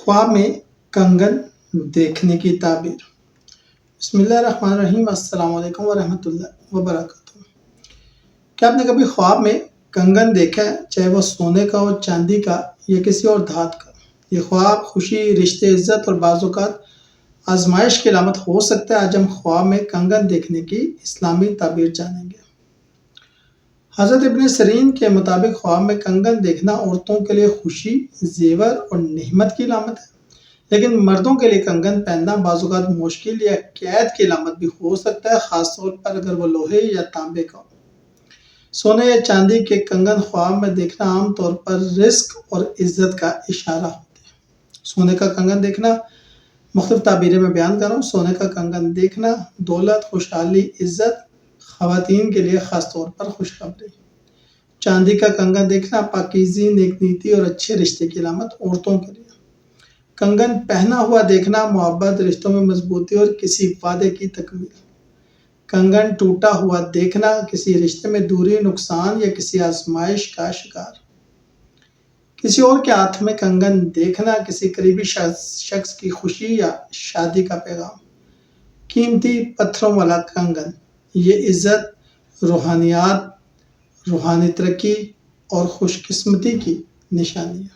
ख्वाब में कंगन देखने की ताबीर। बिस्मिल्लाहिर्रहमानिर्रहीम। अस्सलाम वालेकुम वरहमतुल्लाहि वबरकातुहू। क्या आपने कभी ख्वाब में कंगन देखा है, चाहे वो सोने का हो, चांदी का या किसी और धात का? ये ख्वाब खुशी, रिश्ते, इज्जत और बाज़-औक़ात आजमाइश की अलामत हो सकता है। आज हम ख्वाब में कंगन देखने की इस्लामी ताबीर जानेंगे। हज़रत इब्न सिरीन के मुताबिक ख्वाब में कंगन देखना औरतों के लिए खुशी, ज़ेवर और नेमत की अलामत है, लेकिन मर्दों के लिए कंगन पहनना बाज़-औक़ात मुश्किल या कैद की अलामत भी हो सकता है, ख़ास तौर पर अगर वो लोहे या तांबे का हो। सोने या चांदी के कंगन ख्वाब में देखना आम तौर पर रिस्क और इज्जत का इशारा होता है। सोने का कंगन देखना, मुख्तलिफ ताबीरें मैं बयान कर रहा हूँ। सोने का कंगन देखना दौलत, खुशहाली, इज्जत, ख़वातीन के लिए ख़ास तौर पर खुशखबरी। चांदी का कंगन देखना पाकीज़ी, नेकनीति और अच्छे रिश्ते की अलामत औरतों के लिए। कंगन पहना हुआ देखना मोहब्बत, रिश्तों में मजबूती और किसी वादे की तकमील। कंगन टूटा हुआ देखना किसी रिश्ते में दूरी, नुकसान या किसी आजमाइश का शिकार। किसी और के हाथ में कंगन देखना किसी करीबी शख्स की खुशी या शादी का पैगाम। कीमती पत्थरों वाला कंगन, ये इज्जत, रूहानियत, रूहानी तरक्की और खुशकिस्मती की निशानी है।